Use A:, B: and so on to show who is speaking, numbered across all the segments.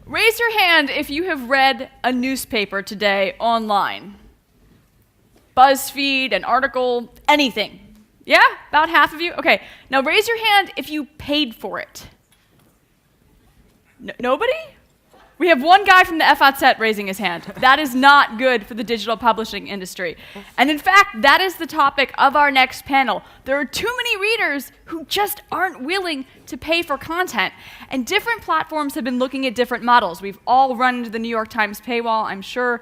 A: Raise your hand if you have read a newspaper today online. BuzzFeed, an article, anything. Yeah? About half of you? Okay. Now raise your hand if you paid for it. Nobody? We have one guy from the FAZ raising his hand. That is not good for the digital publishing industry. And in fact, that is the topic of our next panel. There are too many readers who just aren't willing to pay for content. And different platforms have been looking at different models. We've all run into the New York Times paywall, I'm sure.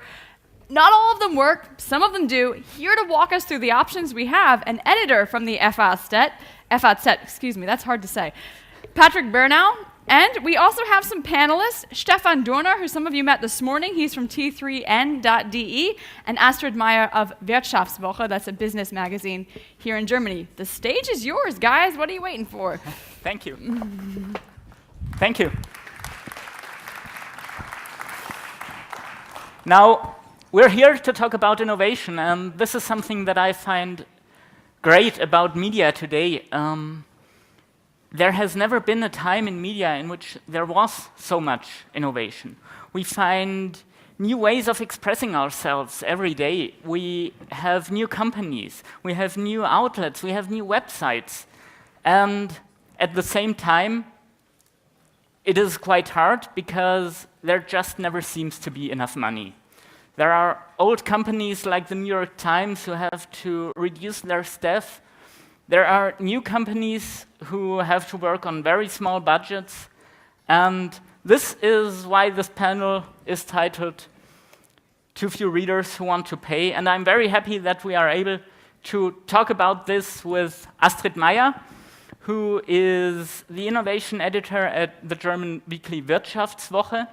A: Not all of them work, some of them do. Here to walk us through the options we have, an editor from the FAZ, excuse me, that's hard to say, Patrick Bernau. And we also have some panelists, Stefan Dörner, who some of you met this morning. He's from T3N.de, and Astrid Maier of Wirtschaftswoche, that's a business magazine here in Germany. The stage is yours, guys. What are you waiting for?
B: Thank you. Thank you. Now, we're here to talk about innovation, and this is something that I find great about media today. There has never been a time in media in which there was so much innovation. We find new ways of expressing ourselves every day. We have new companies, we have new outlets, we have new websites. And at the same time, it is quite hard because there just never seems to be enough money. There are old companies like the New York Times who have to reduce their staff. There are new companies who have to work on very small budgets, and this is why this panel is titled Too Few Readers Who Want to Pay, and I'm very happy that we are able to talk about this with Astrid Maier, who is the innovation editor at the German weekly Wirtschaftswoche.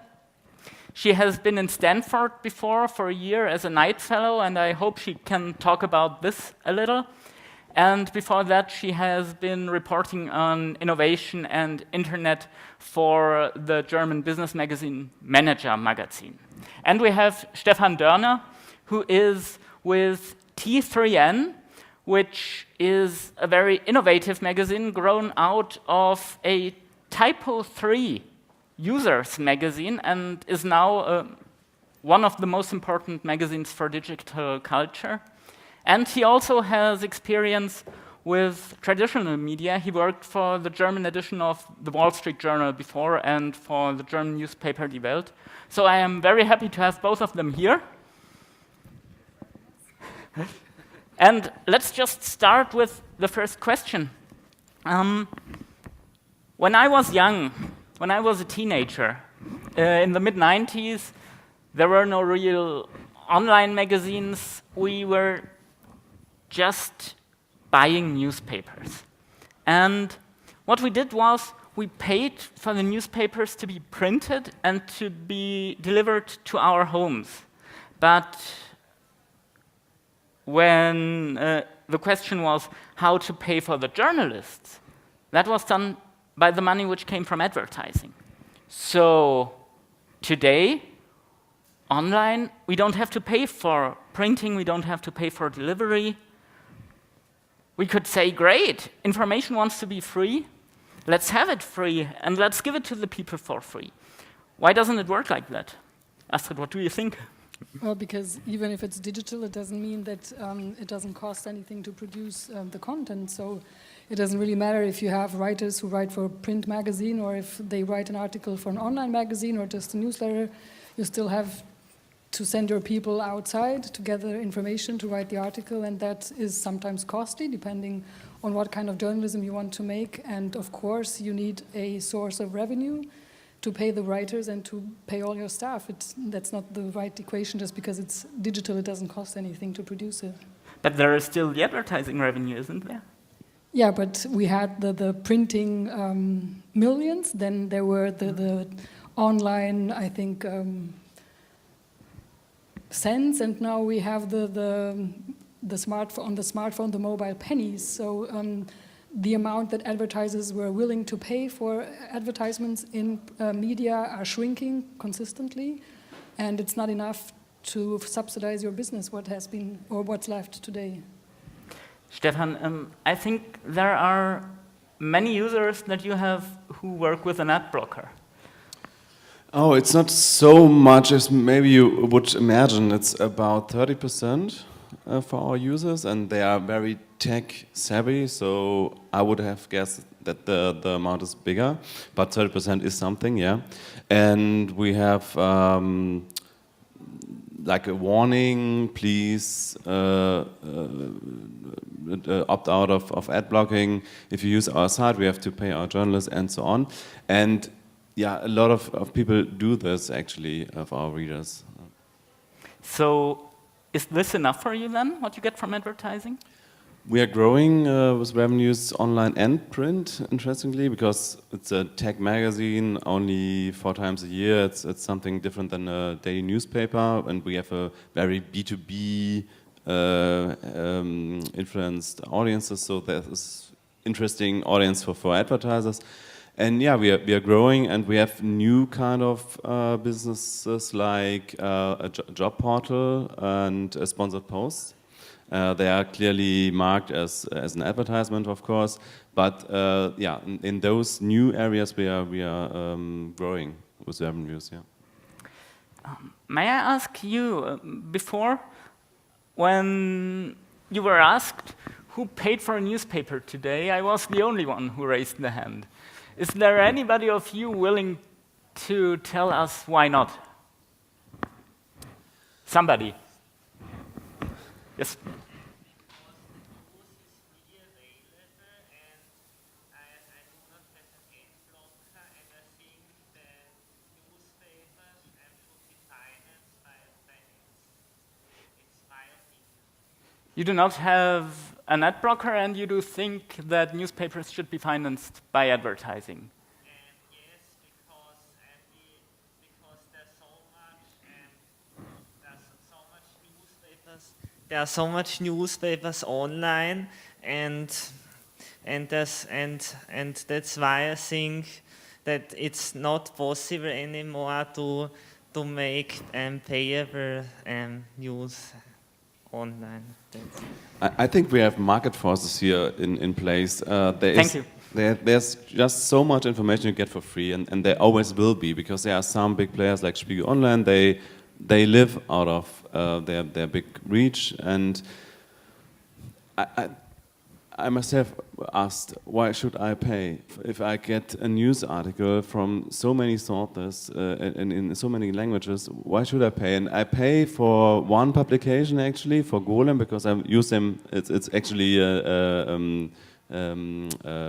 B: She has been in Stanford before for a year as a Knight Fellow, and I hope she can talk about this a little. And before that, she has been reporting on innovation and internet for the German business magazine Manager magazine. And we have Stefan Dörner, who is with T3N, which is a very innovative magazine grown out of a Typo 3 users magazine and is now one of the most important magazines for digital culture. And he also has experience with traditional media. He worked for the German edition of the Wall Street Journal before and for the German newspaper Die Welt. So I am very happy to have both of them here. And let's just start with the first question. When I was young, when I was a teenager, in the mid-90s, there were no real online magazines. We were just buying newspapers. And what we did was we paid for the newspapers to be printed and to be delivered to our homes. But when the question was how to pay for the journalists, that was done by the money which came from advertising. So today, online, we don't have to pay for printing, we don't have to pay for delivery. We could say, great, information wants to be free, let's have it free, and let's give it to the people for free. Why doesn't it work like that? Astrid, what do you think?
C: Well, because even if it's digital, it doesn't mean that it doesn't cost anything to produce the content. So it doesn't really matter if you have writers who write for a print magazine or if they write an article for an online magazine or just a newsletter, you still have to send your people outside to gather information to write the article, and that is sometimes costly depending on what kind of journalism you want to make. And of course, you need a source of revenue to pay the writers and to pay all your staff. That's not the right equation. Just because it's digital, it doesn't cost anything to produce it.
B: But there is still the advertising revenue, isn't there?
C: Yeah, but we had the printing millions, then there were the online, I think, cents, and now we have the smartphone, the mobile pennies. So the amount that advertisers were willing to pay for advertisements in media are shrinking consistently, and it's not enough to subsidize your business, what has been or what's left today.
B: Stefan, I think there are many users that you have who work with an ad blocker.
D: Oh, it's not so much as maybe you would imagine. It's about 30% for our users, and they are very tech savvy. So I would have guessed that the amount is bigger, but 30% is something, yeah. And we have like a warning, please opt out of ad blocking. If you use our site, we have to pay our journalists and so on. And yeah, a lot of people do this actually, of our readers.
B: So is this enough for you then, what you get from advertising?
D: We are growing with revenues online and print, interestingly, because it's a tech magazine only 4 times a year. It's something different than a daily newspaper, and we have a very B2B influenced audiences, so there's interesting audience for advertisers. And yeah, we are growing, and we have new kind of businesses like a job portal and a sponsored post. They are clearly marked as an advertisement, of course, but yeah, in those new areas we are growing with revenues. Yeah.
B: May I ask you, before, when you were asked who paid for a newspaper today, I was the only one who raised the hand. Is there anybody of you willing to tell us why not? Somebody. Yes. You do not have an ad blocker, and you do think that newspapers should be financed by advertising.
E: Yes, because there are so much newspapers online, and that's why I think that it's not possible anymore to make payable news online.
D: I think we have market forces here in place.
B: Thank you.
D: There's just so much information you get for free, and there always will be, because there are some big players like Spiegel Online. They live out of their big reach, and I myself asked, why should I pay if I get a news article from so many sources and in so many languages? Why should I pay? And I pay for one publication actually, for Golem, because I use them. It's actually a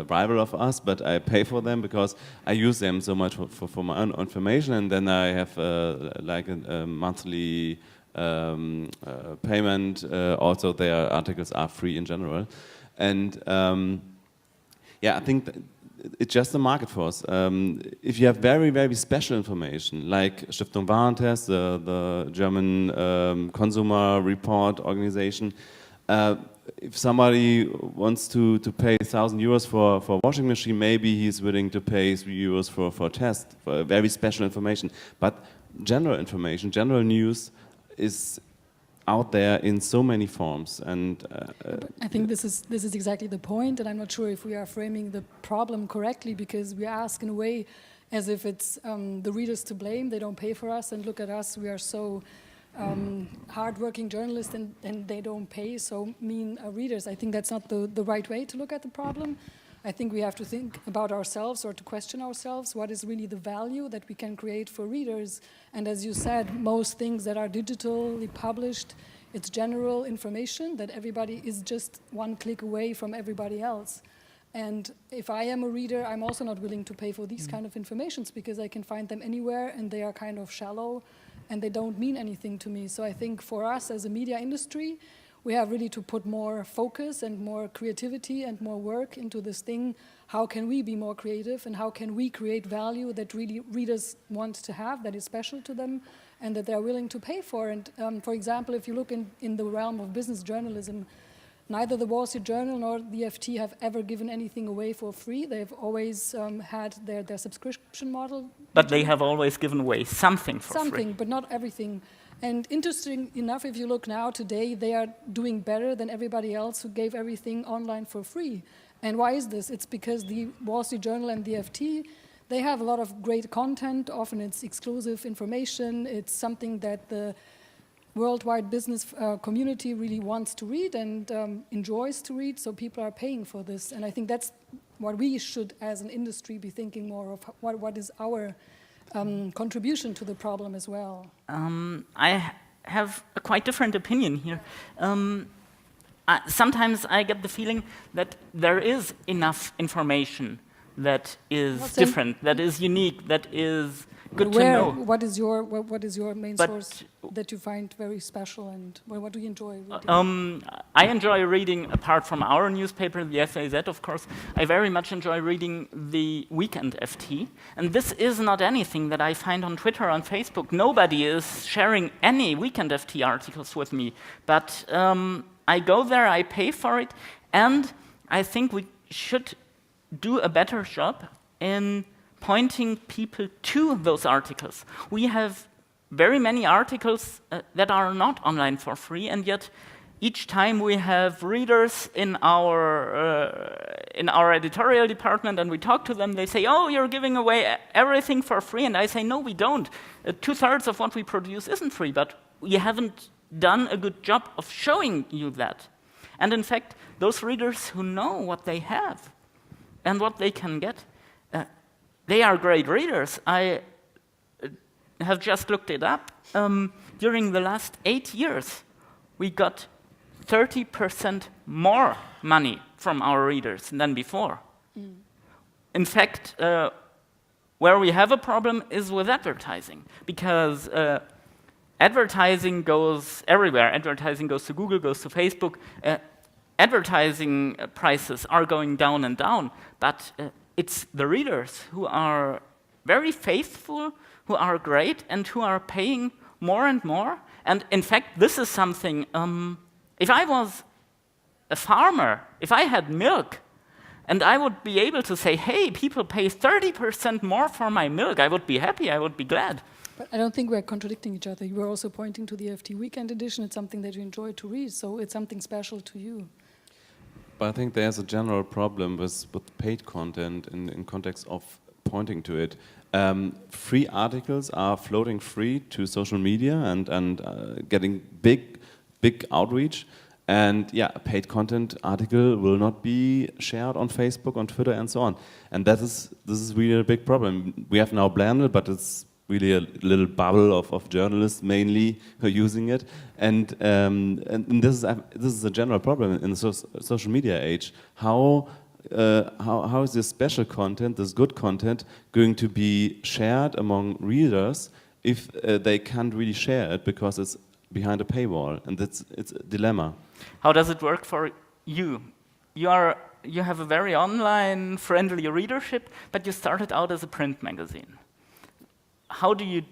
D: rival of us, but I pay for them because I use them so much for my own information, and then I have like a monthly payment. Also, their articles are free in general. And yeah, I think it's just a market force. If you have very, very special information, like Stiftung Warentest, the German consumer report organization, if somebody wants to pay €1,000 for a washing machine, maybe he's willing to pay €3 for a test, for very special information. But general information, general news is out there in so many forms, and
C: I think this is exactly the point, and I'm not sure if we are framing the problem correctly, because we ask in a way as if it's the readers to blame. They don't pay for us, and look at us, we are so hard-working journalists, and they don't pay, so mean readers. I think that's not the right way to look at the problem. I think we have to think about ourselves, or to question ourselves, what is really the value that we can create for readers. And as you said, most things that are digitally published, it's general information that everybody is just one click away from everybody else. And if I am a reader, I'm also not willing to pay for these kind of informations, because I can find them anywhere, and they are kind of shallow and they don't mean anything to me. So I think for us as a media industry, we have really to put more focus and more creativity and more work into this thing. How can we be more creative, and how can we create value that really readers want to have, that is special to them, and that they're willing to pay for? And for example, if you look in the realm of business journalism, neither the Wall Street Journal nor the FT have ever given anything away for free. They've always had their subscription model.
B: But they have always given away something for free.
C: Something, but not everything. And interesting enough, if you look now today, they are doing better than everybody else who gave everything online for free. And why is this? It's because the Wall Street Journal and the FT, they have a lot of great content. Often it's exclusive information. It's something that the worldwide business community really wants to read and enjoys to read, so people are paying for this. And I think that's what we should, as an industry, be thinking more of. What is our contribution to the problem as well?
B: I have a quite different opinion here. Sometimes I get the feeling that there is enough information that is different, that is unique, that is good to know.
C: What is your main source that you find very special, and what do you enjoy reading?
B: I enjoy reading, apart from our newspaper, the FAZ, of course, I very much enjoy reading the Weekend FT. And this is not anything that I find on Twitter, on Facebook. Nobody is sharing any Weekend FT articles with me. But I go there, I pay for it, and I think we should do a better job in pointing people to those articles. We have very many articles that are not online for free, and yet each time we have readers in our editorial department and we talk to them, they say, oh, you're giving away everything for free, and I say, no, we don't. 2/3 of what we produce isn't free, but we haven't done a good job of showing you that. And in fact, those readers who know what they have and what they can get, they are great readers. I have just looked it up. During the last 8 years, we got 30% more money from our readers than before. In fact, where we have a problem is with advertising, because advertising goes everywhere. Advertising goes to Google, goes to Facebook. Advertising prices are going down and down, but it's the readers who are very faithful, who are great, and who are paying more and more. And in fact, this is something, if I was a farmer, if I had milk, and I would be able to say, hey, people pay 30% more for my milk, I would be happy, I would be glad.
C: But I don't think we're contradicting each other. You were also pointing to the FT Weekend edition. It's something that you enjoy to read, so it's something special to you.
D: But I think there's a general problem with paid content in context of pointing to it. Free articles are floating free to social media and getting big outreach. And yeah, a paid content article will not be shared on Facebook, on Twitter, and so on. And this is really a big problem. We have now Blendl, but it's really a little bubble of journalists mainly who are using it, and this is a general problem in the social media age. How is this special content, this good content, going to be shared among readers if they can't really share it because it's behind a paywall, and it's a dilemma.
B: How does it work for you? You have a very online friendly readership, but you started out as a print magazine. How do you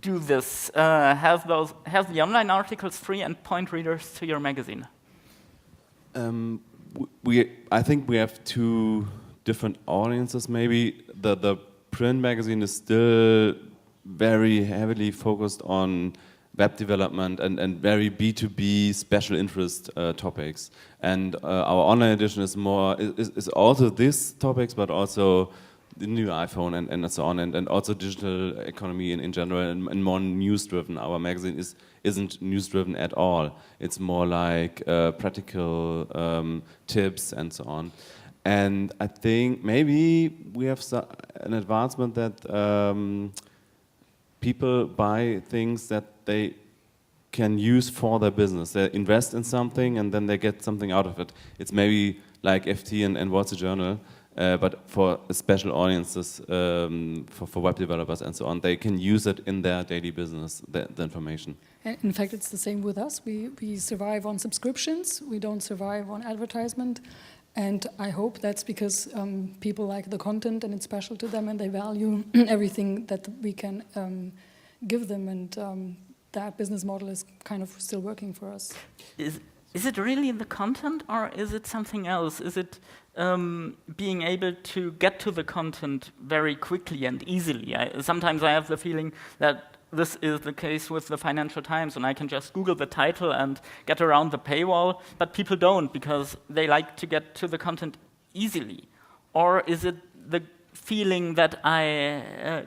B: do this? Have the online articles free and point readers to your magazine?
D: I think we have two different audiences. Maybe the print magazine is still very heavily focused on web development and very B2B special interest topics. And our online edition is also these topics, but also the new iPhone and so on, and also digital economy in general, and more news-driven. Our magazine isn't news-driven at all. It's more like practical tips and so on. And I think maybe we have an advancement that people buy things that they can use for their business. They invest in something and then they get something out of it. It's maybe like FT and Wall Street Journal, but for special audiences, for web developers and so on, they can use it in their daily business, the information.
C: In fact, it's the same with us. We survive on subscriptions. We don't survive on advertisement. And I hope that's because people like the content and it's special to them and they value everything that we can give them. And that business model is kind of still working for us.
B: Is it really the content, or is it something else? Is it being able to get to the content very quickly and easily? Sometimes I have the feeling that this is the case with the Financial Times, and I can just Google the title and get around the paywall, but people don't because they like to get to the content easily. Or is it the feeling that I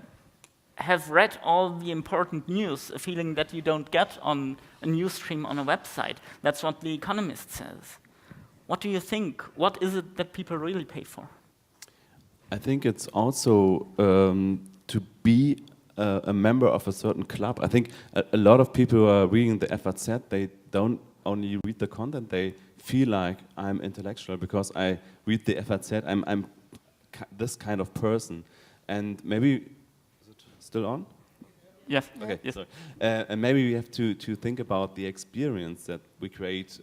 B: have read all the important news, a feeling that you don't get on a news stream on a website. That's what The Economist says. What do you think? What is it that people really pay for?
D: I think it's also to be a member of a certain club. I think a lot of people who are reading the FAZ, they don't only read the content, they feel like I'm intellectual because I read the FAZ, I'm this kind of person. And maybe, is it still on?
B: Yes.
D: Okay,
B: yes.
D: sorry. And maybe we have to think about the experience that we create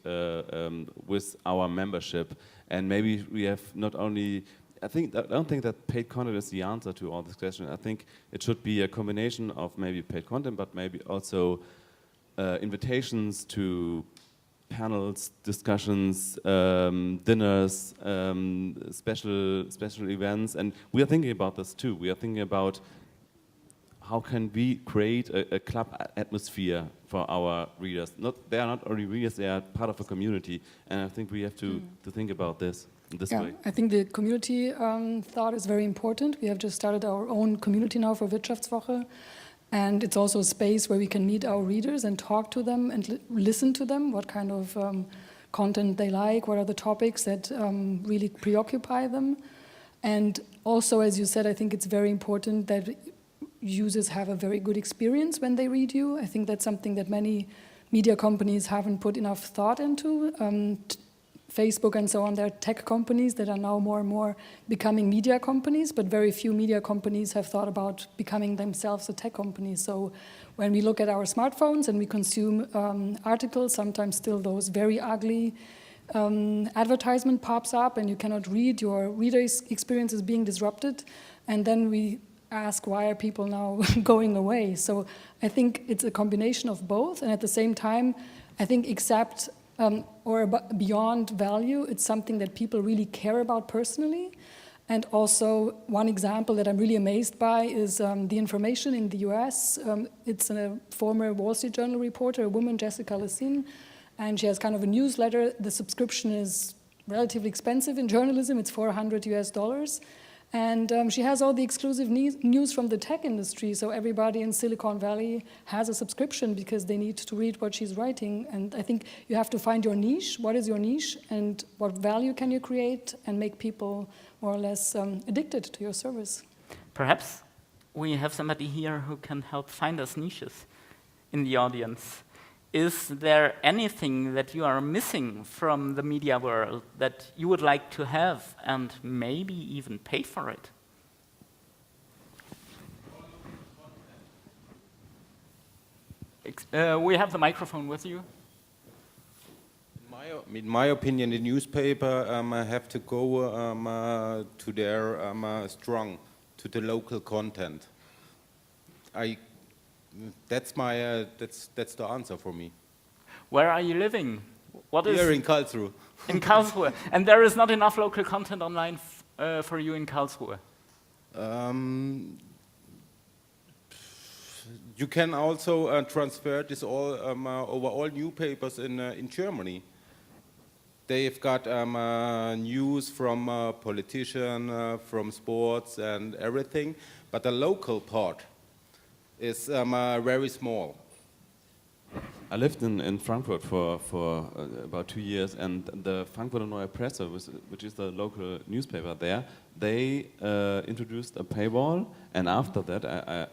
D: with our membership. And maybe we have not only, I don't think that paid content is the answer to all this question. I think it should be a combination of maybe paid content, but maybe also invitations to panels, discussions, dinners, special events. And we are thinking about this too. We are thinking about how can we create a club atmosphere for our readers. They are not only readers, they are part of a community. And I think we have to think about this in this way.
C: I think the community thought is very important. We have just started our own community now for Wirtschaftswoche. And it's also a space where we can meet our readers and talk to them and listen to them, what kind of content they like, what are the topics that really preoccupy them. And also, as you said, I think it's very important that users have a very good experience when they read you. I think that's something that many media companies haven't put enough thought into. Facebook and so on, they're tech companies that are now more and more becoming media companies, but very few media companies have thought about becoming themselves a tech company. So when we look at our smartphones and we consume articles, sometimes still those very ugly advertisement pops up and you cannot read, your reader's experience is being disrupted, and then we ask, why are people now going away? So I think it's a combination of both, and at the same time, I think except or beyond value, it's something that people really care about personally. And also, one example that I'm really amazed by is the information in the US. It's a former Wall Street Journal reporter, a woman, Jessica Lessine, and she has kind of a newsletter. The subscription is relatively expensive in journalism. It's $400 US. And she has all the exclusive news from the tech industry, so everybody in Silicon Valley has a subscription because they need to read what she's writing. And I think you have to find your niche. What is your niche, and what value can you create and make people more or less addicted to your service?
B: Perhaps we have somebody here who can help find us niches in the audience. Is there anything that you are missing from the media world that you would like to have and maybe even pay for it? We have the microphone with you.
F: In my opinion, the newspaper have to go to their strong, to the local content. That's the answer for me.
B: Where are you living? What is
F: here in Karlsruhe.
B: In Karlsruhe, and there is not enough local content online for you in Karlsruhe.
F: You can also transfer this all over all newspapers in Germany. They've got news from politicians, from sports and everything, but the local part is very small.
D: I lived in Frankfurt for about 2 years, and the Frankfurter Neue Presse, which is the local newspaper there, they introduced a paywall, and after that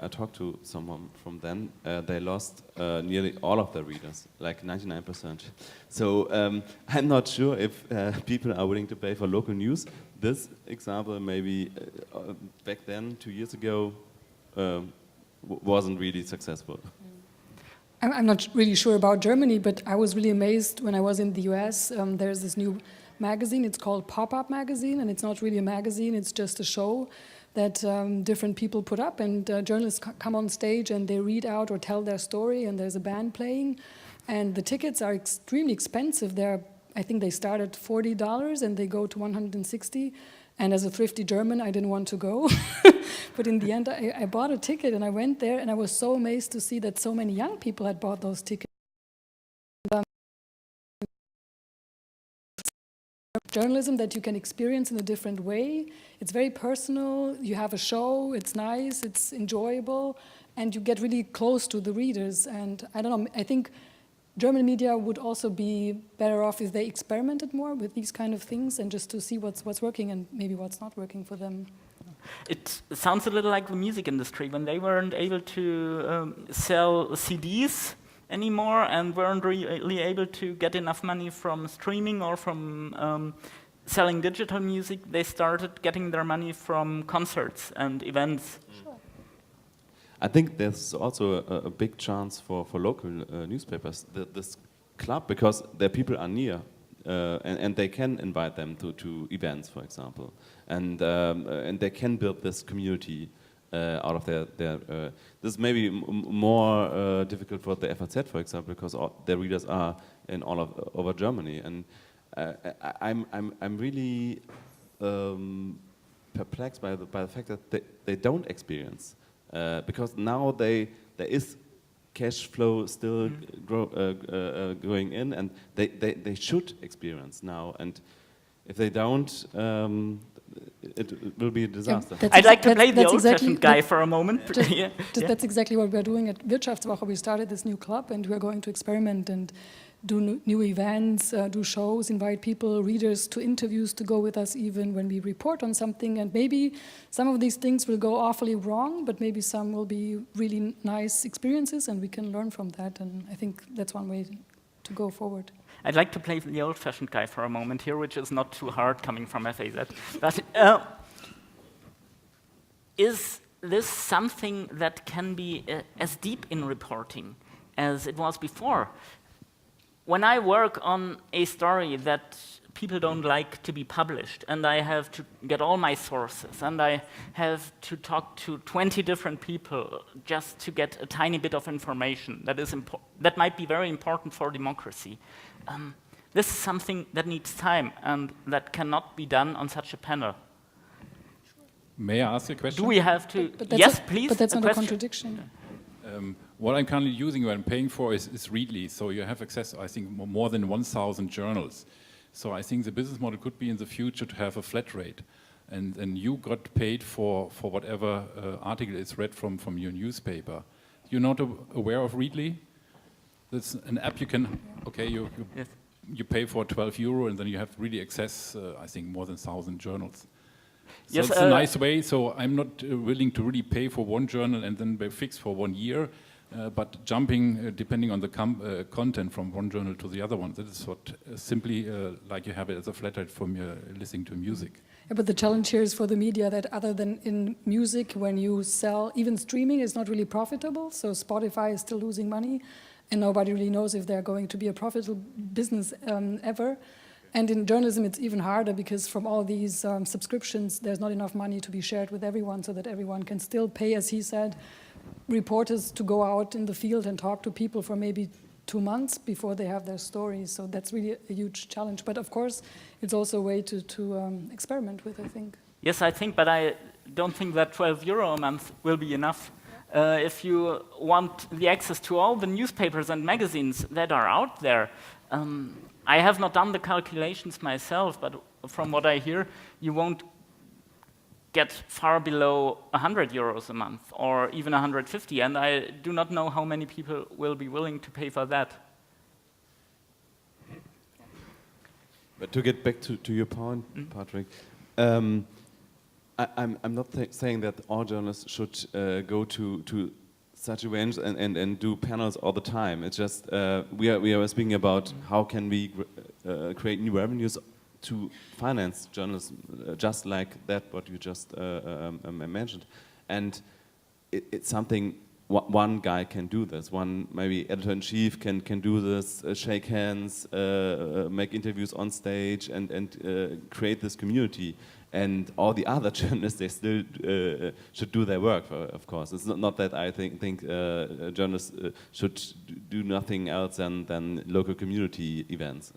D: I talked to someone from them. They lost nearly all of their readers, like 99%. So I'm not sure if people are willing to pay for local news. This example maybe back then, 2 years ago, wasn't really successful.
C: I'm not really sure about Germany, but I was really amazed when I was in the US. There's this new magazine, it's called PopUp Magazine, and it's not really a magazine, it's just a show that different people put up, and journalists come on stage and they read out or tell their story, and there's a band playing, and the tickets are extremely expensive. I think they start at $40 and they go to $160. And as a thrifty German, I didn't want to go. But in the end, I bought a ticket and I went there, and I was so amazed to see that so many young people had bought those tickets. journalism that you can experience in a different way. It's very personal. You have a show. It's nice. It's enjoyable, and you get really close to the readers. And I don't know. I think German media would also be better off if they experimented more with these kind of things and just to see what's working and maybe what's not working for them.
B: It sounds a little like the music industry when they weren't able to sell CDs anymore and weren't really able to get enough money from streaming or from selling digital music. They started getting their money from concerts and events.
C: Sure.
D: I think there's also a big chance for local newspapers, this club, because their people are near and they can invite them to events, for example, and they can build this community out of their this may be more difficult for the FAZ, for example, because their readers are in over Germany, and I'm really perplexed by the fact that they don't experience. Because now there is cash flow still going in, and they should experience now. And if they don't, it will be a disaster.
B: I'd like to play the old-fashioned guy for a moment.
C: That's exactly what we're doing at Wirtschaftswoche. We started this new club, and we're going to experiment and do new events, do shows, invite people, readers to interviews to go with us even when we report on something. And maybe some of these things will go awfully wrong, but maybe some will be really nice experiences and we can learn from that. And I think that's one way to go forward.
B: I'd like to play the old-fashioned guy for a moment here, which is not too hard coming from FAZ. But is this something that can be as deep in reporting as it was before? When I work on a story that people don't like to be published, and I have to get all my sources, and I have to talk to 20 different people just to get a tiny bit of information that might be very important for democracy. This is something that needs time, and that cannot be done on such a panel.
G: May I ask a question?
B: Do we have to?
C: But
B: Yes, please.
C: But that's not a
B: question.
C: contradiction.
G: What I'm currently using, what I'm paying for is Readly. So you have access, I think, more than 1,000 journals. So I think the business model could be in the future to have a flat rate. And you got paid for whatever article is read from your newspaper. You're not aware of Readly? That's an app you can, okay,
B: Yes.
G: you pay for €12 and then you have really access, I think, more than 1,000 journals. So
B: Yes,
G: it's a nice way. So I'm not willing to really pay for one journal and then be fixed for 1 year, but jumping depending on the content from one journal to the other one. That is what simply like you have it as a flat rate from listening to music.
C: Yeah, but the challenge here is for the media that other than in music, when you sell, even streaming is not really profitable. So Spotify is still losing money, and nobody really knows if they're going to be a profitable business ever. And in journalism, it's even harder because from all these subscriptions, there's not enough money to be shared with everyone so that everyone can still pay, as he said, reporters to go out in the field and talk to people for maybe 2 months before they have their stories. So that's really a huge challenge. But of course, it's also a way to experiment with, I think.
B: Yes, I think, but I don't think that €12 a month will be enough. If you want the access to all the newspapers and magazines that are out there, I have not done the calculations myself, but from what I hear, you won't get far below €100 a month, or even 150, and I do not know how many people will be willing to pay for that.
D: But to get back to your point, Patrick, I'm not saying that all journalists should go to such events and do panels all the time. It's just we are speaking about how can we create new revenues to finance journalism, just like that what you just mentioned, and it's something one guy can do this. One maybe editor-in-chief can do this, shake hands, make interviews on stage, and create this community. And all the other journalists, they still should do their work, of course. It's not that I think journalists should do nothing else than local community events.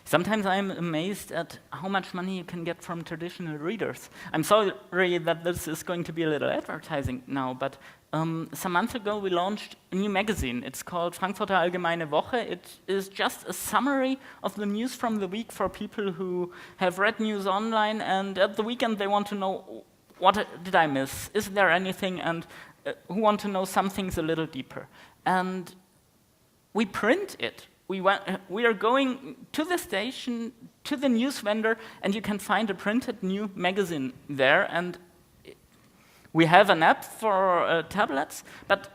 B: Sometimes I'm amazed at how much money you can get from traditional readers. I'm sorry that this is going to be a little advertising now, but some months ago we launched a new magazine. It's called Frankfurter Allgemeine Woche. It is just a summary of the news from the week for people who have read news online, and at the weekend they want to know, what did I miss? Is there anything? And who want to know some things a little deeper. And we print it. We are going to the station, to the news vendor, and you can find a printed new magazine there. And we have an app for tablets, but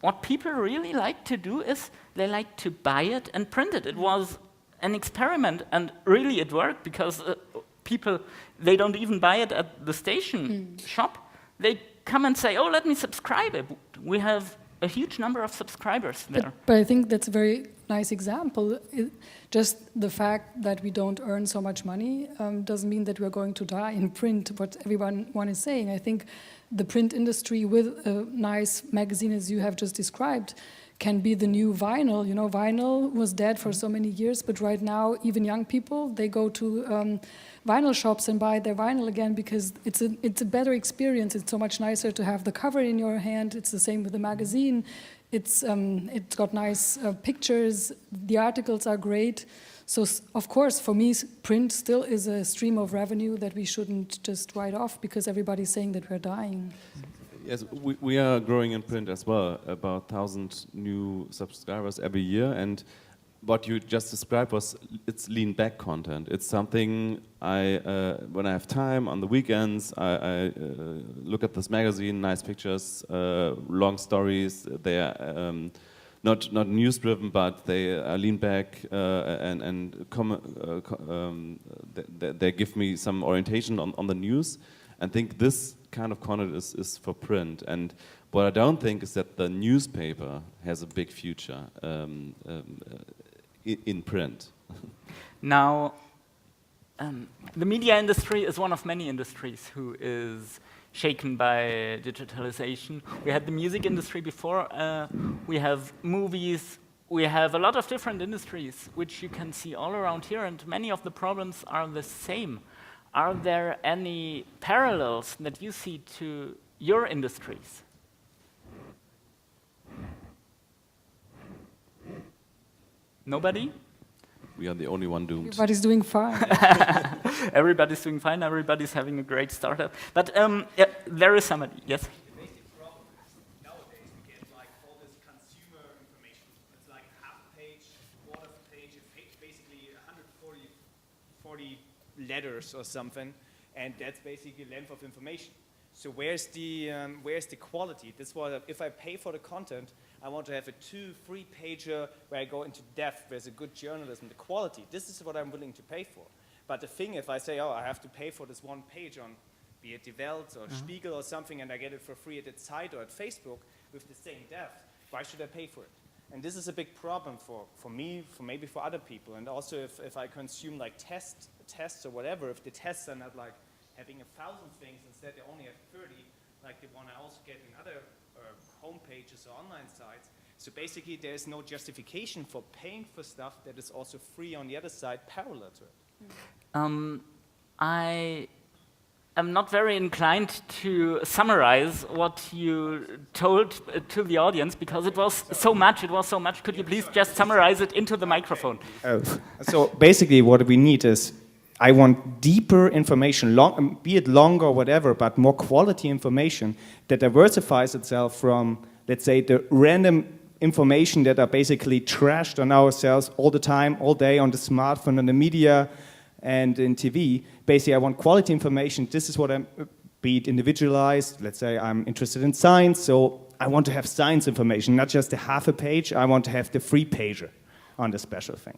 B: what people really like to do is they like to buy it and print it. It was an experiment, and really it worked, because people, they don't even buy it at the station shop. They come and say, oh, let me subscribe it. We have a huge number of subscribers there.
C: But I think that's a very nice example. Just the fact that we don't earn so much money doesn't mean that we're going to die in print, what everyone is saying. I think the print industry with a nice magazine, as you have just described, can be the new vinyl. You know, vinyl was dead for so many years, but right now, even young people, they go to vinyl shops and buy their vinyl again, because it's a better experience. It's so much nicer to have the cover in your hand. It's the same with the magazine. It's got nice pictures. The articles are great. So of course, for me, print still is a stream of revenue that we shouldn't just write off, because everybody's saying that we're dying.
D: Yes, we are growing in print as well, about 1,000 new subscribers every year, and what you just described was, it's lean back content. It's something when I have time on the weekends, I look at this magazine, nice pictures, long stories. They are not news driven, but they are lean back they give me some orientation on the news. I think this kind of content is for print. And what I don't think is that the newspaper has a big future in print.
B: Now, the media industry is one of many industries who is shaken by digitalization. We had the music industry before, we have movies, we have a lot of different industries which you can see all around here, and many of the problems are the same. Are there any parallels that you see to your industries? Nobody?
D: We are the only one doomed.
C: Everybody's doing fine.
B: Everybody's doing fine, everybody's having a great startup. But yeah, there is somebody, yes?
H: The basic problem is nowadays we get like all this consumer information. It's like half a page, quarter of a page, basically 140 letters or something, and that's basically length of information. So where's the quality? That's why if I pay for the content, I want to have a 2-3 pager where I go into depth, there's a good journalism, the quality. This is what I'm willing to pay for. But the thing, if I say, oh, I have to pay for this one page on, be it Die Welt or Spiegel or something, and I get it for free at its site or at Facebook with the same depth, why should I pay for it? And this is a big problem for me, for maybe for other people. And also if I consume like tests or whatever, if the tests are not like having 1,000 things, instead they only have 30, like the one I also get in other home pages or online sites. So basically there's no justification for paying for stuff that is also free on the other side parallel to it.
B: I am not very inclined to summarize what you told to the audience, because it was so much. Could you please just summarize it into the microphone?
H: So basically what we need is, I want deeper information, be it longer or whatever, but more quality information that diversifies itself from, let's say, the random information that are basically trashed on ourselves all the time, all day on the smartphone, on the media, and in TV. Basically, I want quality information. This is what I'm, be it individualized. Let's say I'm interested in science, so I want to have science information, not just a half a page. I want to have the 3-pager on the special thing.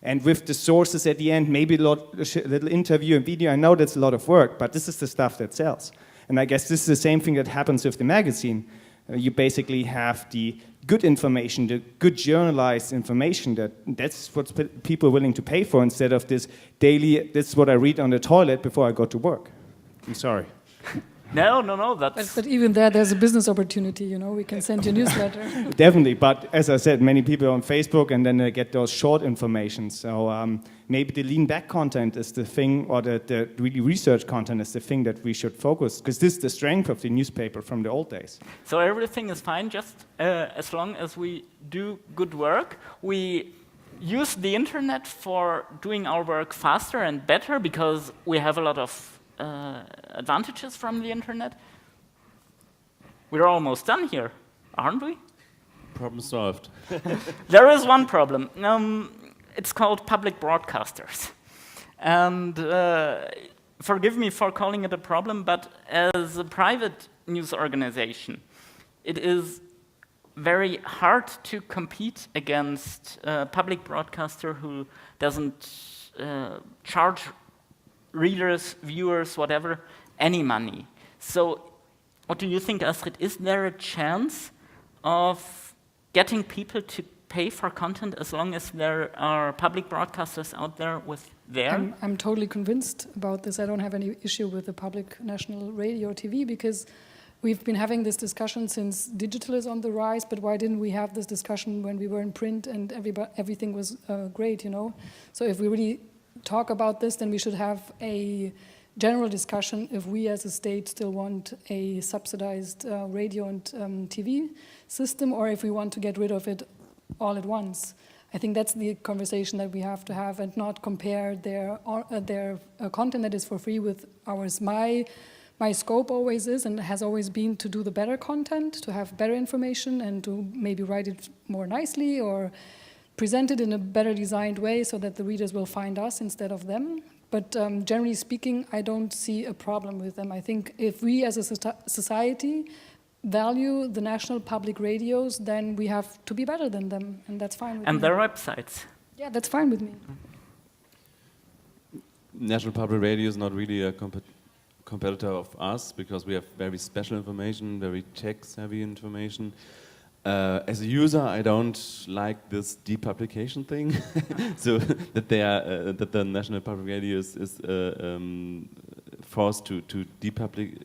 H: And with the sources at the end, maybe a little interview and video. I know that's a lot of work, but this is the stuff that sells. And I guess this is the same thing that happens with the magazine. You basically have the good information, the good journalized information. That's what people are willing to pay for, instead of this daily, this is what I read on the toilet before I go to work. I'm sorry.
B: No, that's...
C: But even there's a business opportunity, you know, we can send you a newsletter.
I: Definitely, but as I said, many people are on Facebook and then they get those short information. So maybe the lean back content is the thing, or the really research content is the thing that we should focus, because this is the strength of the newspaper from the old days.
B: So everything is fine, just as long as we do good work. We use the internet for doing our work faster and better, because we have a lot of advantages from the internet. We're almost done here, aren't we?
D: Problem solved.
B: There is one problem. It's called public broadcasters. And forgive me for calling it a problem, but as a private news organization, it is very hard to compete against a public broadcaster who doesn't charge readers, viewers, whatever, any money. So what do you think, Astrid? Is there a chance of getting people to pay for content as long as there are public broadcasters out there with their?
C: I'm totally convinced about this. I don't have any issue with the public national radio or TV, because we've been having this discussion since digital is on the rise, but why didn't we have this discussion when we were in print and everything was great, you know? So if we really talk about this, then we should have a general discussion if we as a state still want a subsidized radio and TV system, or if we want to get rid of it all at once. I think that's the conversation that we have to have, and not compare their content that is for free with ours. My scope always is and has always been to do the better content, to have better information, and to maybe write it more nicely or present it in a better designed way so that the readers will find us instead of them. But generally speaking, I don't see a problem with them. I think if we as a society value the national public radios, then we have to be better than them, and that's fine with me.
B: And their websites.
C: Yeah, that's fine with me.
D: National Public Radio is not really a competitor of us, because we have very special information, very tech-savvy information. As a user, I don't like this depublication thing, so that that the National Public Radio is forced to depublish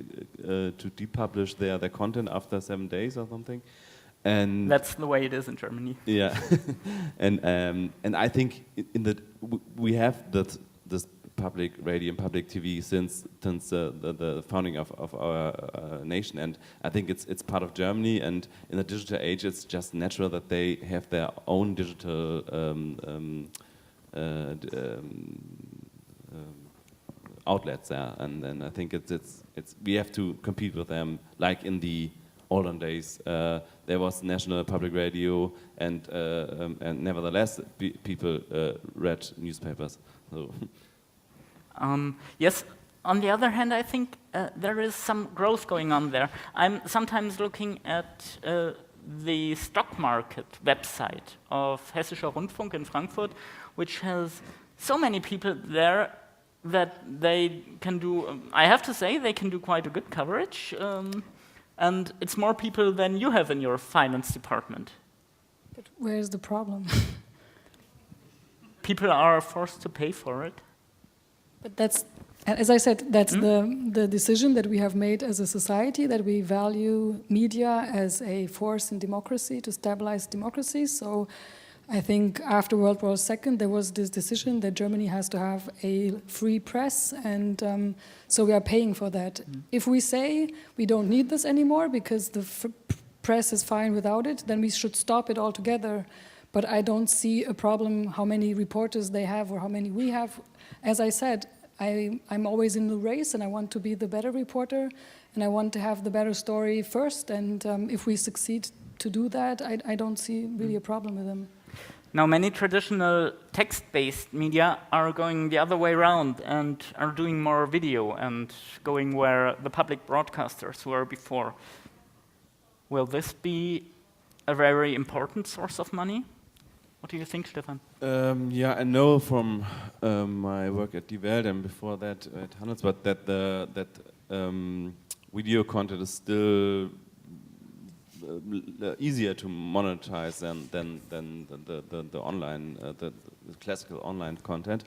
D: their content after 7 days or something. And
B: that's the way it is in Germany.
D: Yeah, and I think we have this public radio and public TV since the founding of our nation, and I think it's part of Germany. And in the digital age, it's just natural that they have their own digital outlets there, and then I think it's we have to compete with them, like in the olden days. There was National Public Radio, and nevertheless people read newspapers. So.
B: Yes, on the other hand, I think there is some growth going on there. I'm sometimes looking at the stock market website of Hessischer Rundfunk in Frankfurt, which has so many people there that they can do, I have to say, they can do quite a good coverage. And it's more people than you have in your finance department.
C: But where's the problem?
B: People are forced to pay for it.
C: But that's, as I said, that's the decision that we have made as a society, that we value media as a force in democracy, to stabilize democracy. So I think after World War II, there was this decision that Germany has to have a free press, and so we are paying for that. If we say we don't need this anymore because the press is fine without it, then we should stop it altogether. But I don't see a problem how many reporters they have or how many we have. As I said, I'm always in the race, and I want to be the better reporter, and I want to have the better story first. And if we succeed to do that, I don't see really a problem with them.
B: Now, many traditional text-based media are going the other way around and are doing more video and going where the public broadcasters were before. Will this be a very important source of money? What do you think, Stefan?
D: Yeah, I know from my work at Die Welt and before that at Handelsblatt that video content is still easier to monetize than the online, the classical online content.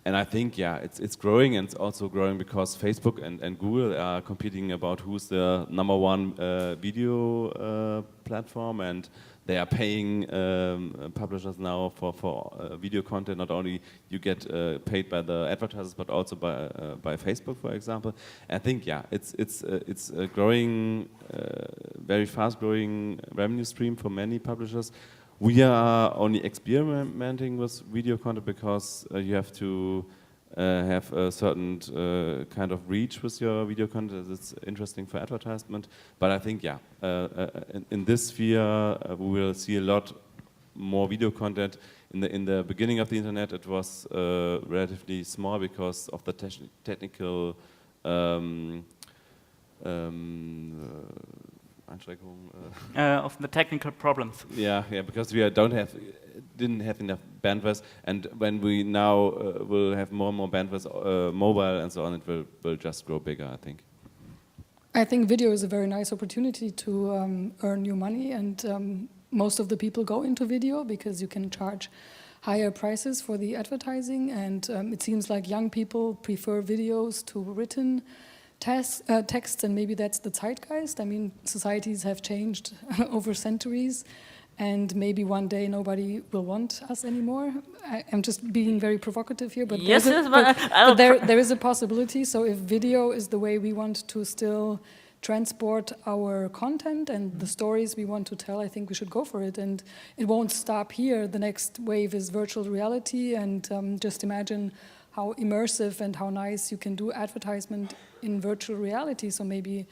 D: And I think, yeah, it's growing, and it's also growing because Facebook and Google are competing about who's the #1 video platform, and they are paying publishers now for video content. Not only you get paid by the advertisers, but also by Facebook, for example. I think, yeah, it's a growing, very fast-growing revenue stream for many publishers. We are only experimenting with video content because you have to have a certain kind of reach with your video content. It's interesting for advertisement. But I think, yeah, in this sphere, we will see a lot more video content. In the beginning of the internet, it was relatively small because of the technical
B: of the technical problems.
D: Yeah, because we didn't have enough bandwidth, and when we now will have more and more bandwidth, mobile and so on, it will just grow bigger, I think.
C: I think video is a very nice opportunity to earn new money, and most of the people go into video because you can charge higher prices for the advertising, and it seems like young people prefer videos to written texts, and maybe that's the zeitgeist. I mean, societies have changed over centuries, and maybe one day nobody will want us anymore. I'm just being very provocative here, but
B: yes,
C: but there is a possibility. So if video is the way we want to still transport our content and the stories we want to tell, I think we should go for it. And it won't stop here. The next wave is virtual reality, and just imagine how immersive and how nice you can do advertisement in virtual reality. So maybe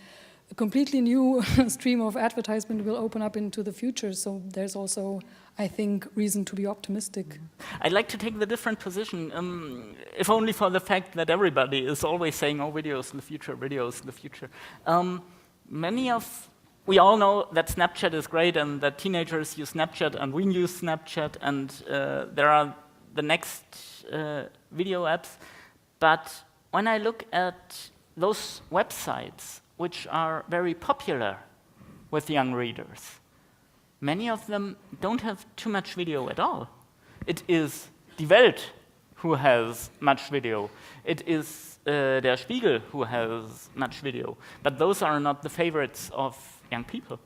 C: a completely new stream of advertisement will open up into the future. So there's also, I think, reason to be optimistic.
B: I'd like to take the different position, if only for the fact that everybody is always saying, oh, videos in the future, videos in the future. We all know that Snapchat is great and that teenagers use Snapchat and we use Snapchat, and there are the next video apps. But when I look at those websites which are very popular with young readers, many of them don't have too much video at all. It is Die Welt who has much video. It is Der Spiegel who has much video. But those are not the favorites of young people.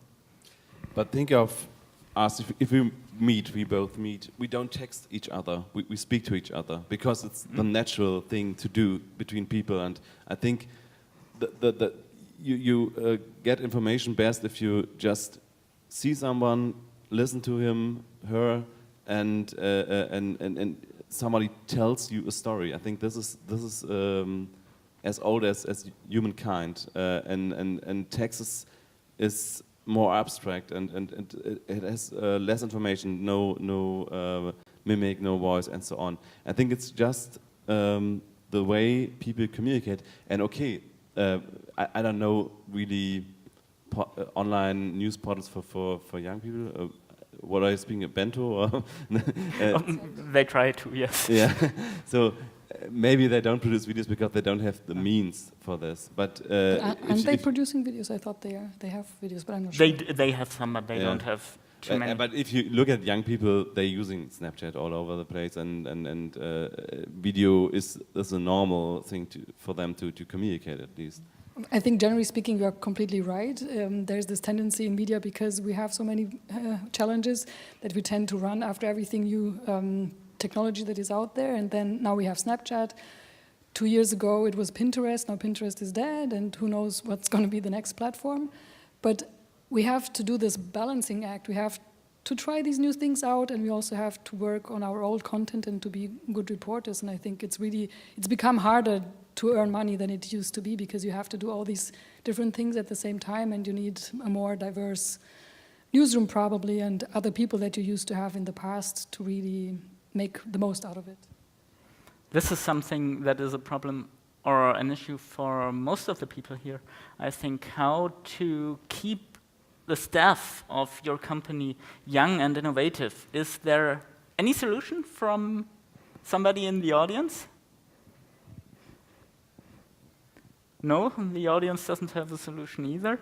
D: But think of us, if we both meet, we don't text each other, we speak to each other, because it's the natural thing to do between people. And I think you get information best if you just see someone, listen to him, her, and somebody tells you a story. I think this is as old as humankind, and text is more abstract, and it has less information, no mimic, no voice, and so on. I think it's just the way people communicate. And okay, I don't know really online news portals for young people. What are you speaking of, Bento? Or
B: they try to, yes.
D: Yeah. So maybe they don't produce videos because they don't have the means for this. But
C: aren't they producing videos? I thought they have videos, but I'm not sure.
B: They have some, but they don't have too many.
D: But if you look at young people, they're using Snapchat all over the place, and video is a normal thing for them to communicate, at least.
C: I think generally speaking, you are completely right. There's this tendency in media, because we have so many challenges, that we tend to run after everything new technology that is out there. And then now we have Snapchat. 2 years ago it was Pinterest. Now Pinterest is dead, and who knows what's going to be the next platform. But we have to do this balancing act. We have to try these new things out, and we also have to work on our old content and to be good reporters. And I think it's become harder to earn money than it used to be, because you have to do all these different things at the same time, and you need a more diverse newsroom probably, and other people that you used to have in the past to really make the most out of it.
B: This is something that is a problem or an issue for most of the people here. I think how to keep the staff of your company young and innovative. Is there any solution from somebody in the audience? No, the audience doesn't have the solution either.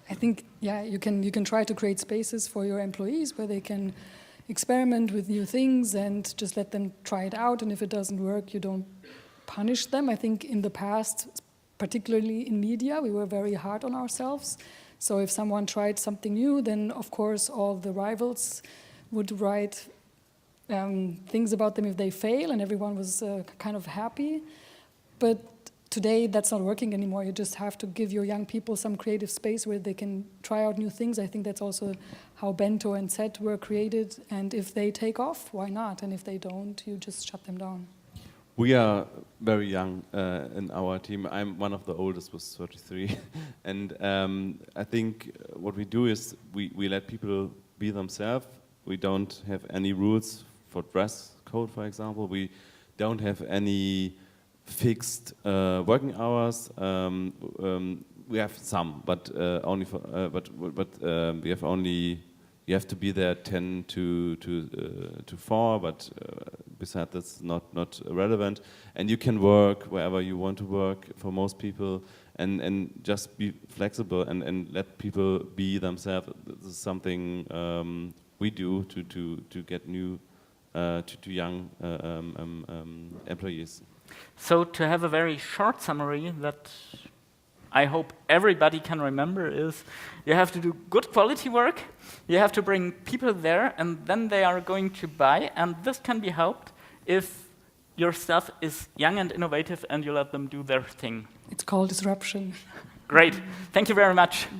C: I think, yeah, you can try to create spaces for your employees where they can experiment with new things and just let them try it out. And if it doesn't work, you don't punish them. I think in the past, particularly in media, we were very hard on ourselves. So if someone tried something new, then of course all the rivals would write things about them if they fail, and everyone was kind of happy. But today that's not working anymore. You just have to give your young people some creative space where they can try out new things. I think that's also how Bento and Set were created. And if they take off, why not? And if they don't, you just shut them down.
D: We are very young in our team. I'm one of the oldest, was 33. And I think what we do is we let people be themselves. We don't have any rules for dress code, for example. We don't have any fixed working hours. We have some, but only for. We have only. You have to be there 10 to 4, but besides that's not relevant. And you can work wherever you want to work for most people, and just be flexible and let people be themselves. This is something we do to get new to young employees.
B: So to have a very short summary that I hope everybody can remember is you have to do good quality work, you have to bring people there, and then they are going to buy, and this can be helped if your stuff is young and innovative and you let them do their thing.
C: It's called disruption.
B: Great. Thank you very much.